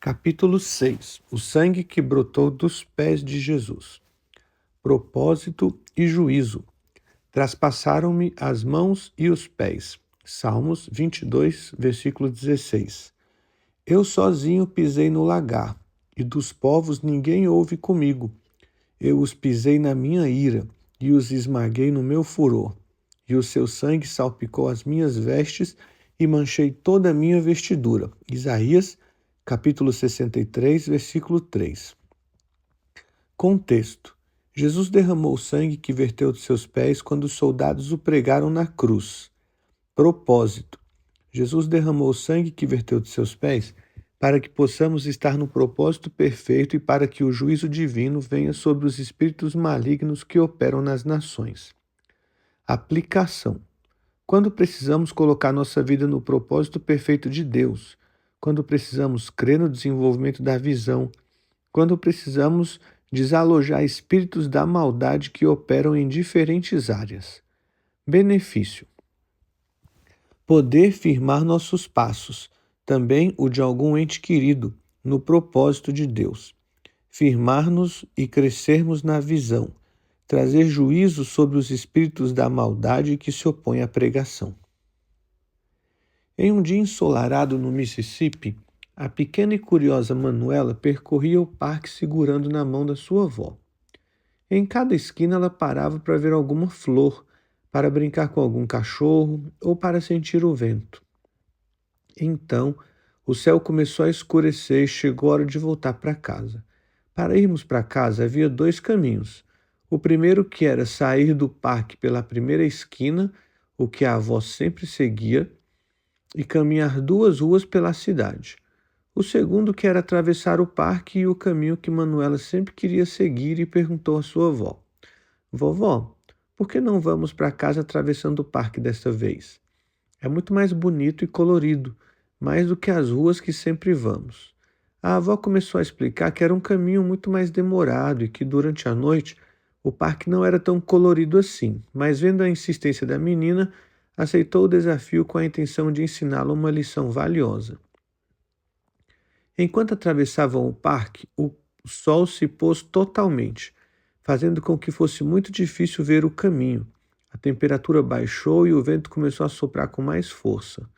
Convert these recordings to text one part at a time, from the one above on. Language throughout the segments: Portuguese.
Capítulo 6. O sangue que brotou dos pés de Jesus. Propósito e juízo. Traspassaram-me as mãos e os pés. Salmos 22, versículo 16. Eu sozinho pisei no lagar, e dos povos ninguém houve comigo. Eu os pisei na minha ira, e os esmaguei no meu furor. E o seu sangue salpicou as minhas vestes, e manchei toda a minha vestidura. Isaías capítulo 63, versículo 3. Contexto. Jesus derramou o sangue que verteu de seus pés quando os soldados o pregaram na cruz. Propósito. Jesus derramou o sangue que verteu de seus pés para que possamos estar no propósito perfeito e para que o juízo divino venha sobre os espíritos malignos que operam nas nações. Aplicação. Quando precisamos colocar nossa vida no propósito perfeito de Deus, quando precisamos crer no desenvolvimento da visão, quando precisamos desalojar espíritos da maldade que operam em diferentes áreas. Benefício: poder firmar nossos passos, também o de algum ente querido, no propósito de Deus. Firmar-nos e crescermos na visão, trazer juízo sobre os espíritos da maldade que se opõem à pregação. Em um dia ensolarado no Mississippi, a pequena e curiosa Manuela percorria o parque segurando na mão da sua avó. Em cada esquina ela parava para ver alguma flor, para brincar com algum cachorro ou para sentir o vento. Então, o céu começou a escurecer e chegou a hora de voltar para casa. Para irmos para casa havia dois caminhos. O primeiro, que era sair do parque pela primeira esquina, o que a avó sempre seguia, e caminhar 2 ruas pela cidade. O segundo, que era atravessar o parque e o caminho que Manuela sempre queria seguir, e perguntou à sua avó: Vovó, por que não vamos para casa atravessando o parque desta vez? É muito mais bonito e colorido, mais do que as ruas que sempre vamos. A avó começou a explicar que era um caminho muito mais demorado e que durante a noite o parque não era tão colorido assim, mas vendo a insistência da menina, aceitou o desafio com a intenção de ensiná-la uma lição valiosa. Enquanto atravessavam o parque, o sol se pôs totalmente, fazendo com que fosse muito difícil ver o caminho. A temperatura baixou e o vento começou a soprar com mais força.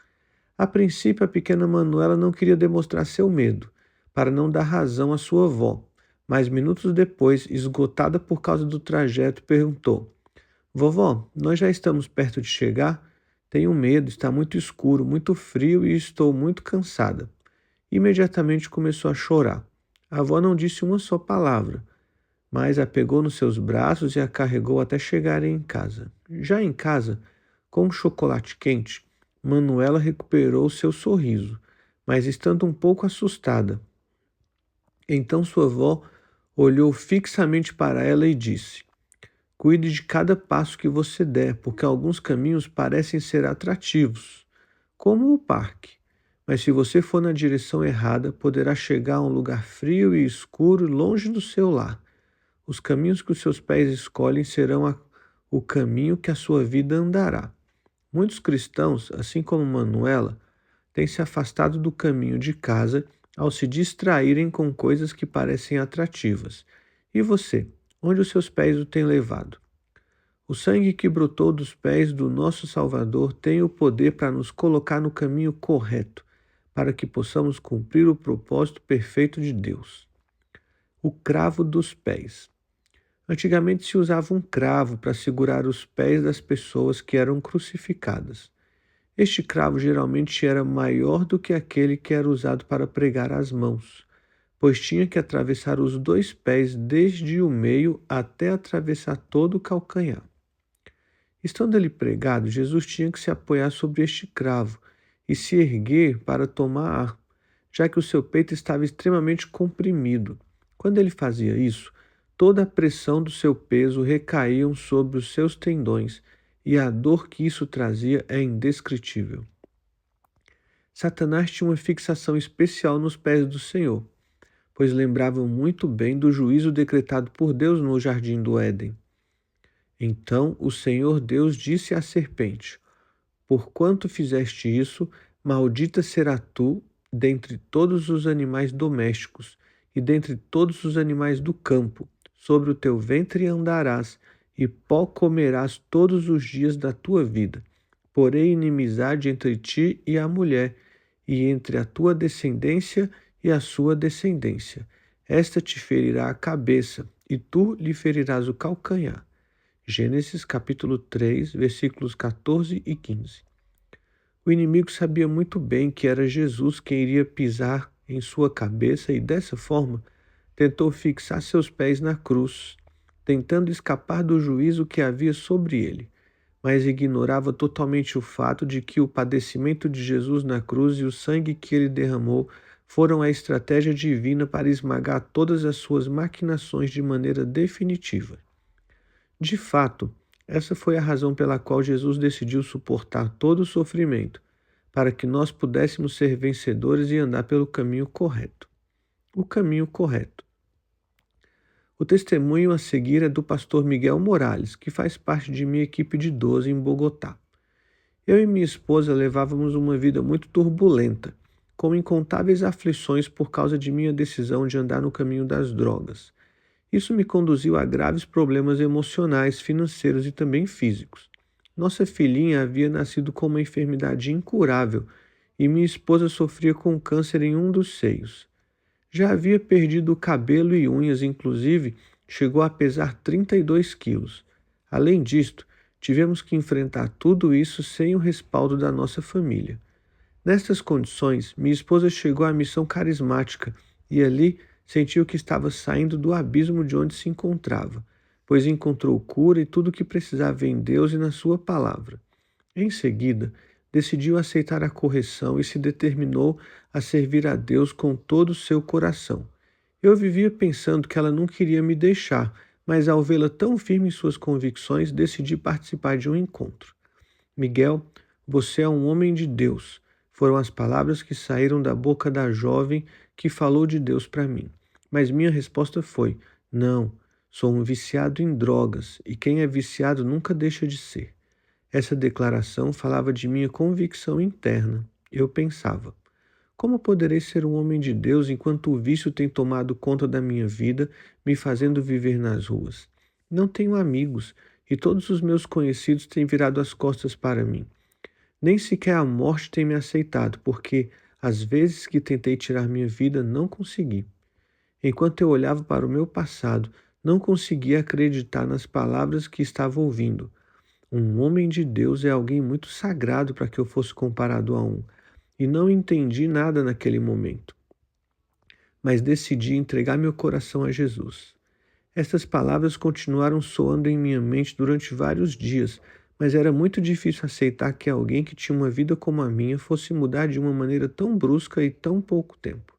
A princípio, a pequena Manuela não queria demonstrar seu medo, para não dar razão à sua avó, mas minutos depois, esgotada por causa do trajeto, perguntou: Vovó, nós já estamos perto de chegar? Tenho medo, está muito escuro, muito frio e estou muito cansada. Imediatamente começou a chorar. A avó não disse uma só palavra, mas a pegou nos seus braços e a carregou até chegarem em casa. Já em casa, com um chocolate quente, Manuela recuperou seu sorriso, mas estando um pouco assustada. Então sua avó olhou fixamente para ela e disse: Cuide de cada passo que você der, porque alguns caminhos parecem ser atrativos, como o parque. Mas se você for na direção errada, poderá chegar a um lugar frio e escuro, longe do seu lar. Os caminhos que os seus pés escolhem serão o caminho que a sua vida andará. Muitos cristãos, assim como Manuela, têm se afastado do caminho de casa ao se distraírem com coisas que parecem atrativas. E você? Onde os seus pés o têm levado? O sangue que brotou dos pés do nosso Salvador tem o poder para nos colocar no caminho correto, para que possamos cumprir o propósito perfeito de Deus. O cravo dos pés. Antigamente se usava um cravo para segurar os pés das pessoas que eram crucificadas. Este cravo geralmente era maior do que aquele que era usado para pregar as mãos, pois tinha que atravessar os 2 pés desde o meio até atravessar todo o calcanhar. Estando ali pregado, Jesus tinha que se apoiar sobre este cravo e se erguer para tomar ar, já que o seu peito estava extremamente comprimido. Quando ele fazia isso, toda a pressão do seu peso recaía sobre os seus tendões, e a dor que isso trazia é indescritível. Satanás tinha uma fixação especial nos pés do Senhor, pois lembravam muito bem do juízo decretado por Deus no jardim do Éden. Então o Senhor Deus disse à serpente: Porquanto fizeste isso, maldita será tu dentre todos os animais domésticos e dentre todos os animais do campo. Sobre o teu ventre andarás, e pó comerás todos os dias da tua vida. Porém, inimizade entre ti e a mulher, e entre a tua descendência e a sua descendência. Esta te ferirá a cabeça, e tu lhe ferirás o calcanhar. Gênesis capítulo 3, versículos 14 e 15. O inimigo sabia muito bem que era Jesus quem iria pisar em sua cabeça e, dessa forma, tentou fixar seus pés na cruz, tentando escapar do juízo que havia sobre ele, mas ignorava totalmente o fato de que o padecimento de Jesus na cruz e o sangue que ele derramou foram a estratégia divina para esmagar todas as suas maquinações de maneira definitiva. De fato, essa foi a razão pela qual Jesus decidiu suportar todo o sofrimento, para que nós pudéssemos ser vencedores e andar pelo caminho correto. O caminho correto. O testemunho a seguir é do pastor Miguel Morales, que faz parte de minha equipe de 12 em Bogotá. Eu e minha esposa levávamos uma vida muito turbulenta, com incontáveis aflições por causa de minha decisão de andar no caminho das drogas. Isso me conduziu a graves problemas emocionais, financeiros e também físicos. Nossa filhinha havia nascido com uma enfermidade incurável e minha esposa sofria com câncer em um dos seios. Já havia perdido o cabelo e unhas, inclusive chegou a pesar 32 quilos. Além disto, tivemos que enfrentar tudo isso sem o respaldo da nossa família. Nestas condições, minha esposa chegou à missão carismática e ali sentiu que estava saindo do abismo de onde se encontrava, pois encontrou cura e tudo o que precisava em Deus e na sua palavra. Em seguida, decidiu aceitar a correção e se determinou a servir a Deus com todo o seu coração. Eu vivia pensando que ela não queria me deixar, mas ao vê-la tão firme em suas convicções, decidi participar de um encontro. Miguel, você é um homem de Deus, foram as palavras que saíram da boca da jovem que falou de Deus para mim. Mas minha resposta foi: não, sou um viciado em drogas e quem é viciado nunca deixa de ser. Essa declaração falava de minha convicção interna. Eu pensava: como poderei ser um homem de Deus enquanto o vício tem tomado conta da minha vida, me fazendo viver nas ruas? Não tenho amigos e todos os meus conhecidos têm virado as costas para mim. Nem sequer a morte tem me aceitado, porque às vezes que tentei tirar minha vida, não consegui. Enquanto eu olhava para o meu passado, não conseguia acreditar nas palavras que estava ouvindo. Um homem de Deus é alguém muito sagrado para que eu fosse comparado a um. E não entendi nada naquele momento. Mas decidi entregar meu coração a Jesus. Estas palavras continuaram soando em minha mente durante vários dias, mas era muito difícil aceitar que alguém que tinha uma vida como a minha fosse mudar de uma maneira tão brusca e tão pouco tempo.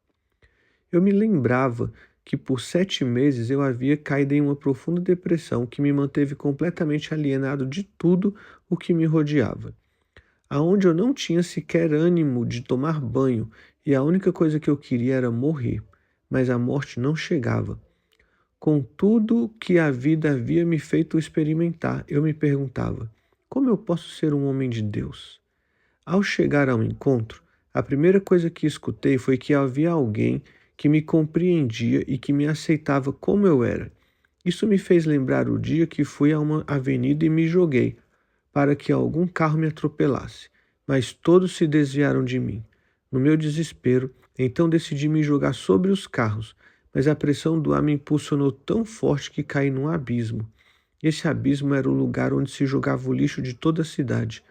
Eu me lembrava que por 7 meses eu havia caído em uma profunda depressão que me manteve completamente alienado de tudo o que me rodeava. Aonde eu não tinha sequer ânimo de tomar banho e a única coisa que eu queria era morrer, mas a morte não chegava. Com tudo que a vida havia me feito experimentar, eu me perguntava: como eu posso ser um homem de Deus? Ao chegar ao encontro, a primeira coisa que escutei foi que havia alguém que me compreendia e que me aceitava como eu era. Isso me fez lembrar o dia que fui a uma avenida e me joguei, para que algum carro me atropelasse, mas todos se desviaram de mim. No meu desespero, então decidi me jogar sobre os carros, mas a pressão do ar me impulsionou tão forte que caí num abismo. Esse abismo era o lugar onde se jogava o lixo de toda a cidade.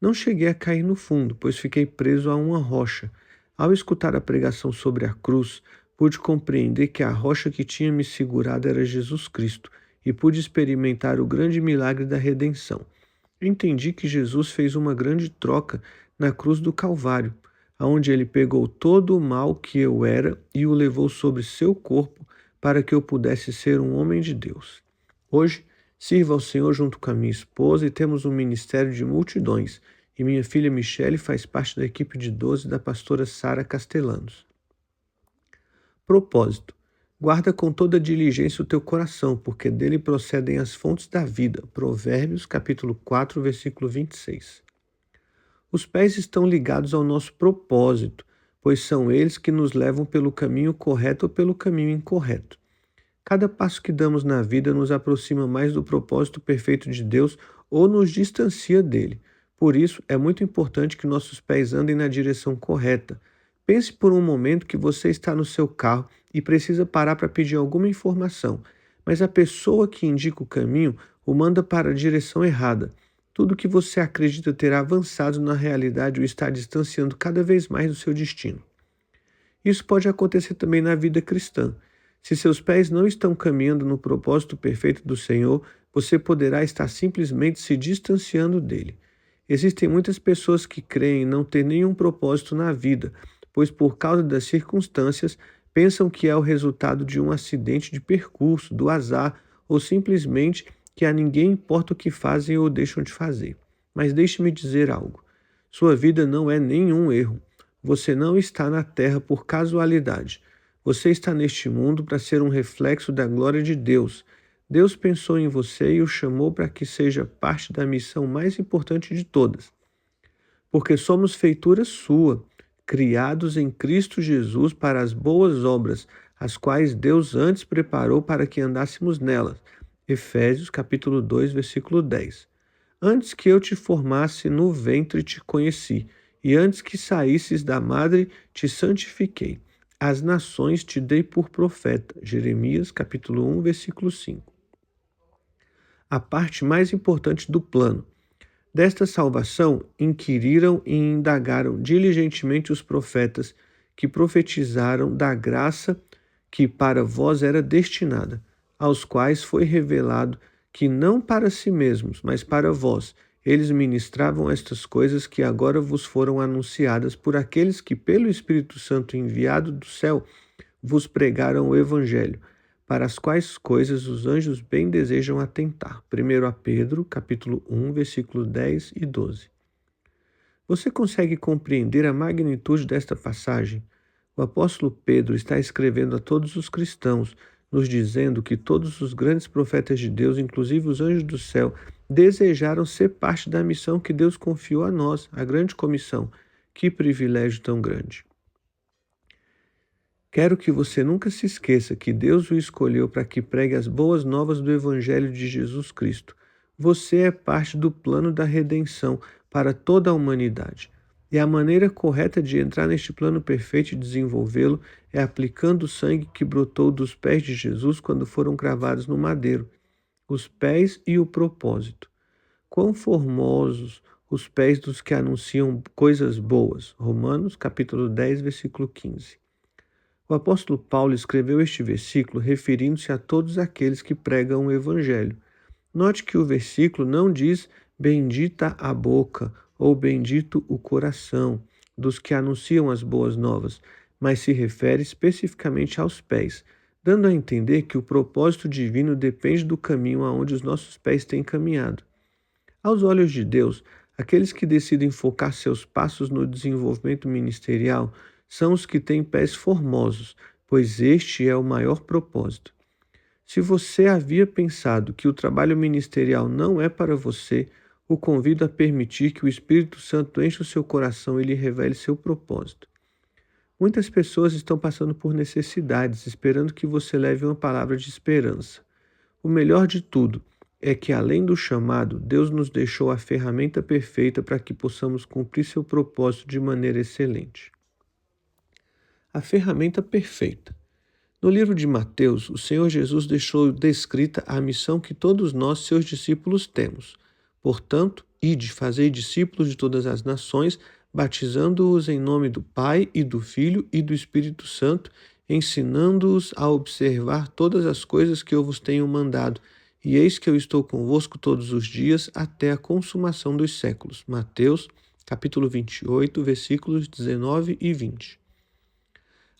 Não cheguei a cair no fundo, pois fiquei preso a uma rocha. Ao escutar a pregação sobre a cruz, pude compreender que a rocha que tinha me segurado era Jesus Cristo e pude experimentar o grande milagre da redenção. Entendi que Jesus fez uma grande troca na cruz do Calvário, aonde ele pegou todo o mal que eu era e o levou sobre seu corpo para que eu pudesse ser um homem de Deus. Hoje, sirvo ao Senhor junto com a minha esposa e temos um ministério de multidões, e minha filha Michele faz parte da equipe de 12 da pastora Sara Castellanos. Propósito. Guarda com toda diligência o teu coração, porque dele procedem as fontes da vida. Provérbios, capítulo 4, versículo 26. Os pés estão ligados ao nosso propósito, pois são eles que nos levam pelo caminho correto ou pelo caminho incorreto. Cada passo que damos na vida nos aproxima mais do propósito perfeito de Deus ou nos distancia dele. Por isso, é muito importante que nossos pés andem na direção correta. Pense por um momento que você está no seu carro e precisa parar para pedir alguma informação, mas a pessoa que indica o caminho o manda para a direção errada. Tudo que você acredita ter avançado na realidade o está distanciando cada vez mais do seu destino. Isso pode acontecer também na vida cristã. Se seus pés não estão caminhando no propósito perfeito do Senhor, você poderá estar simplesmente se distanciando dele. Existem muitas pessoas que creem não ter nenhum propósito na vida, pois por causa das circunstâncias pensam que é o resultado de um acidente de percurso, do azar ou simplesmente que a ninguém importa o que fazem ou deixam de fazer. Mas deixe-me dizer algo. Sua vida não é nenhum erro. Você não está na Terra por casualidade. Você está neste mundo para ser um reflexo da glória de Deus. Deus pensou em você e o chamou para que seja parte da missão mais importante de todas. Porque somos feitura sua, criados em Cristo Jesus para as boas obras, as quais Deus antes preparou para que andássemos nelas. Efésios capítulo 2, versículo 10. Antes que eu te formasse no ventre te conheci, e antes que saísses da madre te santifiquei. As nações te dei por profeta. Jeremias capítulo 1, versículo 5. A parte mais importante do plano. Desta salvação, inquiriram e indagaram diligentemente os profetas que profetizaram da graça que para vós era destinada, aos quais foi revelado que não para si mesmos, mas para vós, eles ministravam estas coisas que agora vos foram anunciadas por aqueles que, pelo Espírito Santo enviado do céu, vos pregaram o Evangelho, para as quais coisas os anjos bem desejam atentar. 1 Pedro, capítulo 1, versículos 10 e 12. Você consegue compreender a magnitude desta passagem? O apóstolo Pedro está escrevendo a todos os cristãos, nos dizendo que todos os grandes profetas de Deus, inclusive os anjos do céu, desejaram ser parte da missão que Deus confiou a nós, a grande comissão. Que privilégio tão grande! Quero que você nunca se esqueça que Deus o escolheu para que pregue as boas novas do Evangelho de Jesus Cristo. Você é parte do plano da redenção para toda a humanidade. E a maneira correta de entrar neste plano perfeito e desenvolvê-lo é aplicando o sangue que brotou dos pés de Jesus quando foram cravados no madeiro. Os pés e o propósito. Quão formosos os pés dos que anunciam coisas boas. Romanos capítulo 10, versículo 15. O apóstolo Paulo escreveu este versículo referindo-se a todos aqueles que pregam o Evangelho. Note que o versículo não diz bendita a boca ou bendito o coração dos que anunciam as boas novas, mas se refere especificamente aos pés, dando a entender que o propósito divino depende do caminho aonde os nossos pés têm caminhado. Aos olhos de Deus, aqueles que decidem focar seus passos no desenvolvimento ministerial são os que têm pés formosos, pois este é o maior propósito. Se você havia pensado que o trabalho ministerial não é para você, o convido a permitir que o Espírito Santo enche o seu coração e lhe revele seu propósito. Muitas pessoas estão passando por necessidades, esperando que você leve uma palavra de esperança. O melhor de tudo é que, além do chamado, Deus nos deixou a ferramenta perfeita para que possamos cumprir seu propósito de maneira excelente. A ferramenta perfeita. No livro de Mateus, o Senhor Jesus deixou descrita a missão que todos nós, seus discípulos, temos. Portanto, ide, fazei discípulos de todas as nações, batizando-os em nome do Pai e do Filho e do Espírito Santo, ensinando-os a observar todas as coisas que eu vos tenho mandado. E eis que eu estou convosco todos os dias até a consumação dos séculos. Mateus, capítulo 28, versículos 19 e 20.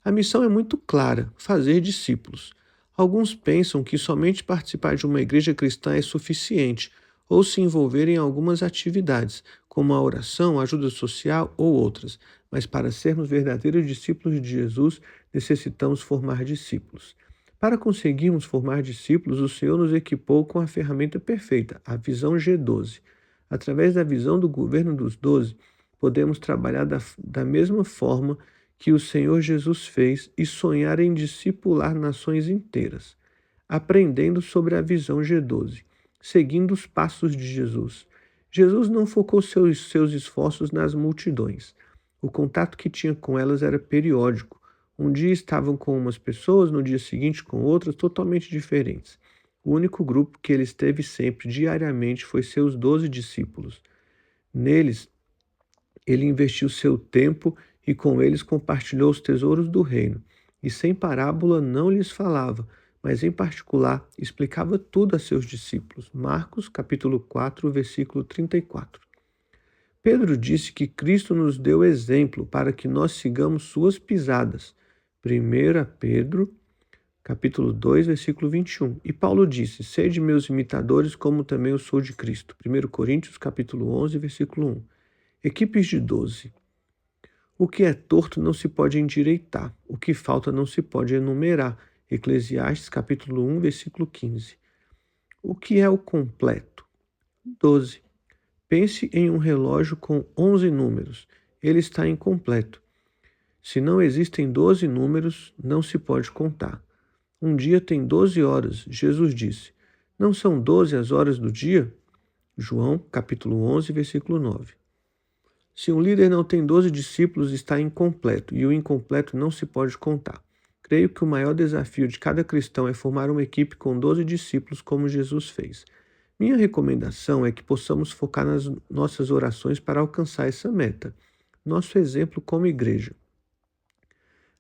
A missão é muito clara: fazer discípulos. Alguns pensam que somente participar de uma igreja cristã é suficiente, ou se envolver em algumas atividades, como a oração, a ajuda social ou outras. Mas para sermos verdadeiros discípulos de Jesus, necessitamos formar discípulos. Para conseguirmos formar discípulos, o Senhor nos equipou com a ferramenta perfeita, a visão G12. Através da visão do governo dos 12, podemos trabalhar da mesma forma que o Senhor Jesus fez e sonhar em discipular nações inteiras, aprendendo sobre a visão G12, seguindo os passos de Jesus. Jesus não focou seus esforços nas multidões. O contato que tinha com elas era periódico. Um dia estavam com umas pessoas, no dia seguinte com outras, totalmente diferentes. O único grupo que ele esteve sempre, diariamente, foi seus 12 discípulos. Neles, ele investiu seu tempo e com eles compartilhou os tesouros do reino. E sem parábola não lhes falava, mas em particular explicava tudo a seus discípulos. Marcos, capítulo 4, versículo 34. Pedro disse que Cristo nos deu exemplo para que nós sigamos suas pisadas. 1 Pedro, capítulo 2, versículo 21. E Paulo disse: sede meus imitadores, como também eu sou de Cristo. 1 Coríntios, capítulo 11, versículo 1. Equipes de 12. O que é torto não se pode endireitar, o que falta não se pode enumerar. Eclesiastes, capítulo 1, versículo 15. O que é o completo? 12. Pense em um relógio com 11 números. Ele está incompleto. Se não existem 12 números, não se pode contar. Um dia tem 12 horas, Jesus disse. Não são 12 as horas do dia? João, capítulo 11, versículo 9. Se um líder não tem 12 discípulos, está incompleto, e o incompleto não se pode contar. Creio que o maior desafio de cada cristão é formar uma equipe com 12 discípulos, como Jesus fez. Minha recomendação é que possamos focar nas nossas orações para alcançar essa meta. Nosso exemplo como igreja.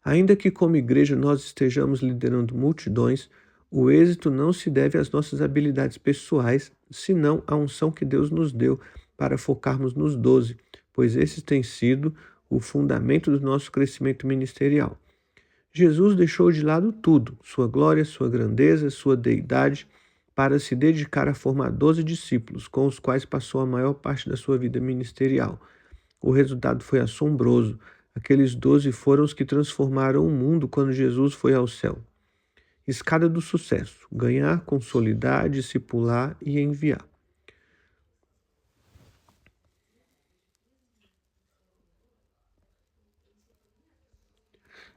Ainda que como igreja nós estejamos liderando multidões, o êxito não se deve às nossas habilidades pessoais, senão à unção que Deus nos deu para focarmos nos 12, pois esse tem sido o fundamento do nosso crescimento ministerial. Jesus deixou de lado tudo, sua glória, sua grandeza, sua deidade, para se dedicar a formar 12 discípulos, com os quais passou a maior parte da sua vida ministerial. O resultado foi assombroso. Aqueles 12 foram os que transformaram o mundo quando Jesus foi ao céu. Escada do sucesso: ganhar, consolidar, discipular e enviar.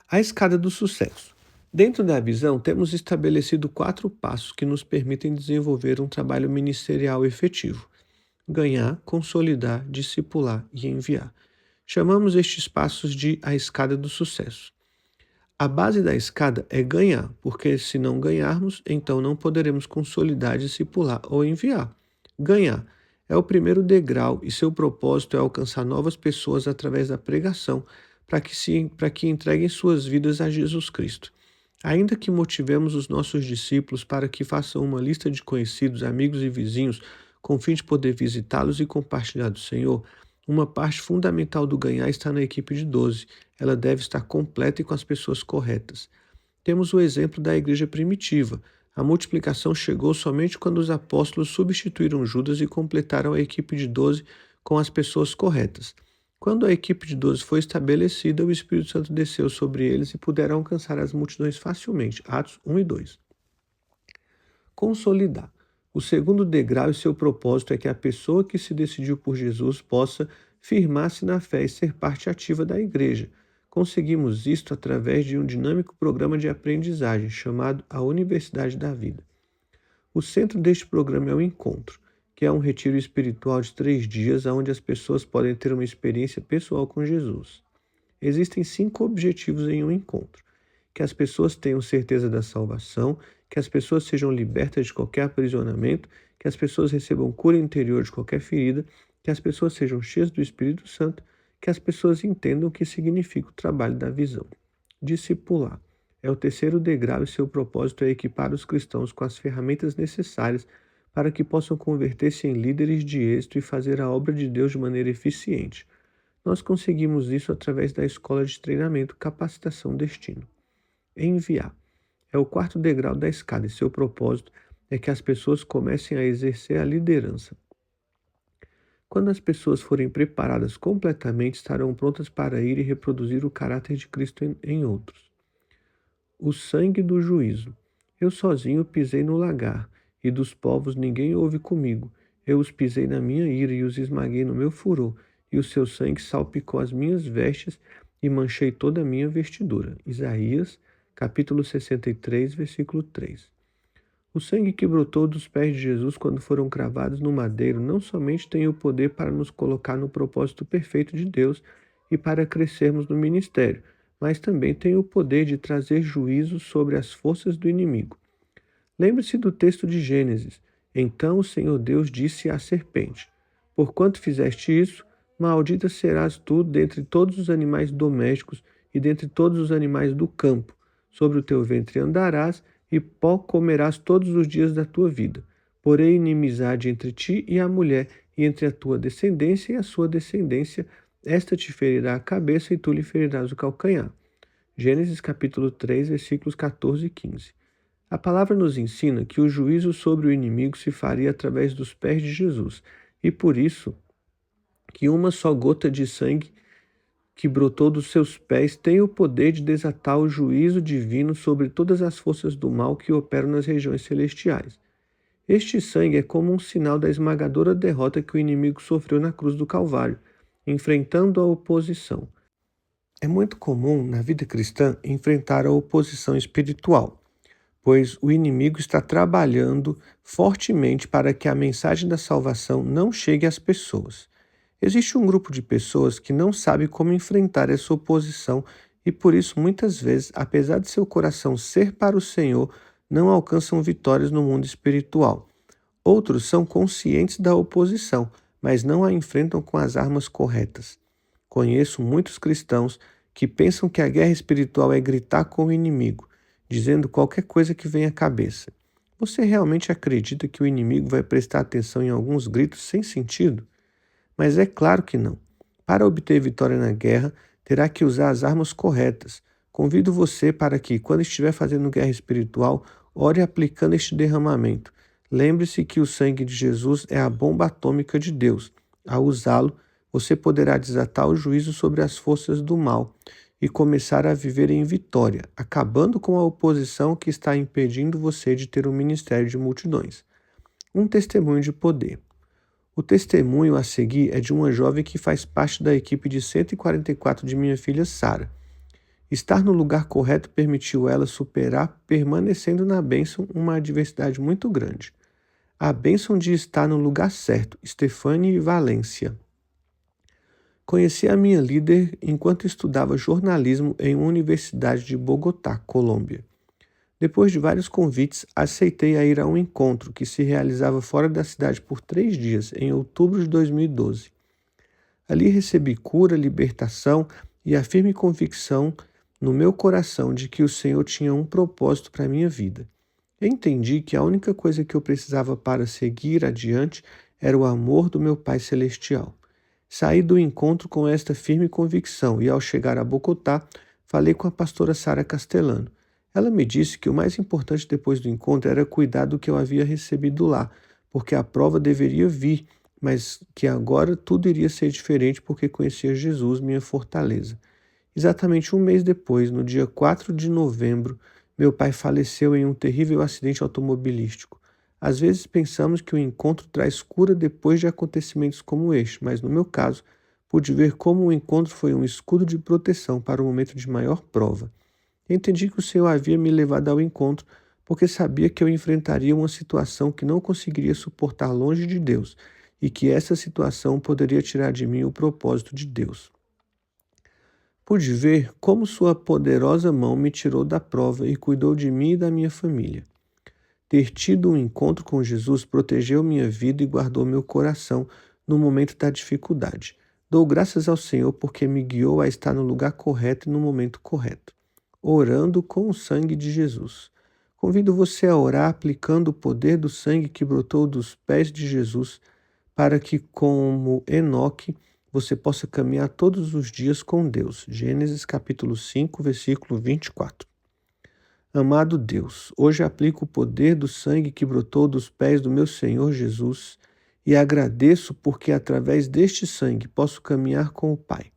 A escada do sucesso. Dentro da visão, temos estabelecido 4 passos que nos permitem desenvolver um trabalho ministerial efetivo: ganhar, consolidar, discipular e enviar. Chamamos estes passos de a escada do sucesso. A base da escada é ganhar, porque se não ganharmos, então não poderemos consolidar, discipular ou enviar. Ganhar é o primeiro degrau e seu propósito é alcançar novas pessoas através da pregação, para que entreguem suas vidas a Jesus Cristo. Ainda que motivemos os nossos discípulos para que façam uma lista de conhecidos, amigos e vizinhos, com o fim de poder visitá-los e compartilhar do Senhor, uma parte fundamental do ganhar está na equipe de 12. Ela deve estar completa e com as pessoas corretas. Temos o exemplo da igreja primitiva. A multiplicação chegou somente quando os apóstolos substituíram Judas e completaram a equipe de 12 com as pessoas corretas. Quando a equipe de 12 foi estabelecida, o Espírito Santo desceu sobre eles e puderam alcançar as multidões facilmente. Atos 1 e 2. Consolidar. O segundo degrau e seu propósito é que a pessoa que se decidiu por Jesus possa firmar-se na fé e ser parte ativa da igreja. Conseguimos isto através de um dinâmico programa de aprendizagem chamado a Universidade da Vida. O centro deste programa é o encontro, que é um retiro espiritual de 3 dias, onde as pessoas podem ter uma experiência pessoal com Jesus. Existem 5 objetivos em um encontro: que as pessoas tenham certeza da salvação, que as pessoas sejam libertas de qualquer aprisionamento, que as pessoas recebam cura interior de qualquer ferida, que as pessoas sejam cheias do Espírito Santo, que as pessoas entendam o que significa o trabalho da visão. Discipular é o terceiro degrau e seu propósito é equipar os cristãos com as ferramentas necessárias para que possam converter-se em líderes de êxito e fazer a obra de Deus de maneira eficiente. Nós conseguimos isso através da escola de treinamento Capacitação Destino. Enviar é o quarto degrau da escada e seu propósito é que as pessoas comecem a exercer a liderança. Quando as pessoas forem preparadas completamente, estarão prontas para ir e reproduzir o caráter de Cristo em outros. O sangue do juízo. Eu sozinho pisei no lagar, e dos povos ninguém houve comigo. Eu os pisei na minha ira e os esmaguei no meu furor, e o seu sangue salpicou as minhas vestes e manchei toda a minha vestidura. Isaías, capítulo 63, versículo 3. O sangue que brotou dos pés de Jesus quando foram cravados no madeiro não somente tem o poder para nos colocar no propósito perfeito de Deus e para crescermos no ministério, mas também tem o poder de trazer juízo sobre as forças do inimigo. Lembre-se do texto de Gênesis. Então o Senhor Deus disse à serpente: Porquanto fizeste isso, maldita serás tu dentre todos os animais domésticos e dentre todos os animais do campo. Sobre o teu ventre andarás, e pó comerás todos os dias da tua vida. Porém, inimizade entre ti e a mulher, e entre a tua descendência e a sua descendência, esta te ferirá a cabeça e tu lhe ferirás o calcanhar. Gênesis capítulo 3, versículos 14 e 15. A palavra nos ensina que o juízo sobre o inimigo se faria através dos pés de Jesus, e por isso que uma só gota de sangue que brotou dos seus pés tem o poder de desatar o juízo divino sobre todas as forças do mal que operam nas regiões celestiais. Este sangue é como um sinal da esmagadora derrota que o inimigo sofreu na cruz do Calvário, enfrentando a oposição. É muito comum na vida cristã enfrentar a oposição espiritual, pois o inimigo está trabalhando fortemente para que a mensagem da salvação não chegue às pessoas. Existe um grupo de pessoas que não sabe como enfrentar essa oposição e por isso muitas vezes, apesar de seu coração ser para o Senhor, não alcançam vitórias no mundo espiritual. Outros são conscientes da oposição, mas não a enfrentam com as armas corretas. Conheço muitos cristãos que pensam que a guerra espiritual é gritar com o inimigo, dizendo qualquer coisa que vem à cabeça. Você realmente acredita que o inimigo vai prestar atenção em alguns gritos sem sentido? Mas é claro que não. Para obter vitória na guerra, terá que usar as armas corretas. Convido você para que, quando estiver fazendo guerra espiritual, ore aplicando este derramamento. Lembre-se que o sangue de Jesus é a bomba atômica de Deus. Ao usá-lo, você poderá desatar o juízo sobre as forças do mal e começar a viver em vitória, acabando com a oposição que está impedindo você de ter um ministério de multidões. Um testemunho de poder. O testemunho a seguir é de uma jovem que faz parte da equipe de 144 de minha filha Sara. Estar no lugar correto permitiu ela superar, permanecendo na bênção, uma adversidade muito grande. A bênção de estar no lugar certo, Stefane Valência. Conheci a minha líder enquanto estudava jornalismo em uma universidade de Bogotá, Colômbia. Depois de vários convites, aceitei a ir a um encontro que se realizava fora da cidade por 3 dias, em outubro de 2012. Ali recebi cura, libertação e a firme convicção no meu coração de que o Senhor tinha um propósito para a minha vida. Entendi que a única coisa que eu precisava para seguir adiante era o amor do meu Pai Celestial. Saí do encontro com esta firme convicção e, ao chegar a Bogotá, falei com a pastora Sara Castellano. Ela me disse que o mais importante depois do encontro era cuidar do que eu havia recebido lá, porque a prova deveria vir, mas que agora tudo iria ser diferente porque conhecia Jesus, minha fortaleza. Exatamente um mês depois, no dia 4 de novembro, meu pai faleceu em um terrível acidente automobilístico. Às vezes pensamos que o encontro traz cura depois de acontecimentos como este, mas no meu caso, pude ver como o encontro foi um escudo de proteção para o momento de maior prova. Entendi que o Senhor havia me levado ao encontro porque sabia que eu enfrentaria uma situação que não conseguiria suportar longe de Deus e que essa situação poderia tirar de mim o propósito de Deus. Pude ver como sua poderosa mão me tirou da prova e cuidou de mim e da minha família. Ter tido um encontro com Jesus protegeu minha vida e guardou meu coração no momento da dificuldade. Dou graças ao Senhor porque me guiou a estar no lugar correto e no momento correto, orando com o sangue de Jesus. Convido você a orar aplicando o poder do sangue que brotou dos pés de Jesus, para que, como Enoque, você possa caminhar todos os dias com Deus. Gênesis capítulo 5, versículo 24. Amado Deus, hoje aplico o poder do sangue que brotou dos pés do meu Senhor Jesus e agradeço porque através deste sangue posso caminhar com o Pai.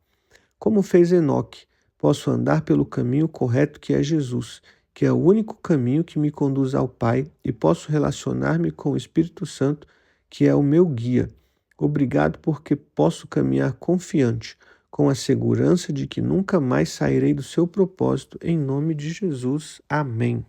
Como fez Enoque, posso andar pelo caminho correto que é Jesus, que é o único caminho que me conduz ao Pai, e posso relacionar-me com o Espírito Santo, que é o meu guia. Obrigado porque posso caminhar confiante, com a segurança de que nunca mais sairei do seu propósito, em nome de Jesus. Amém.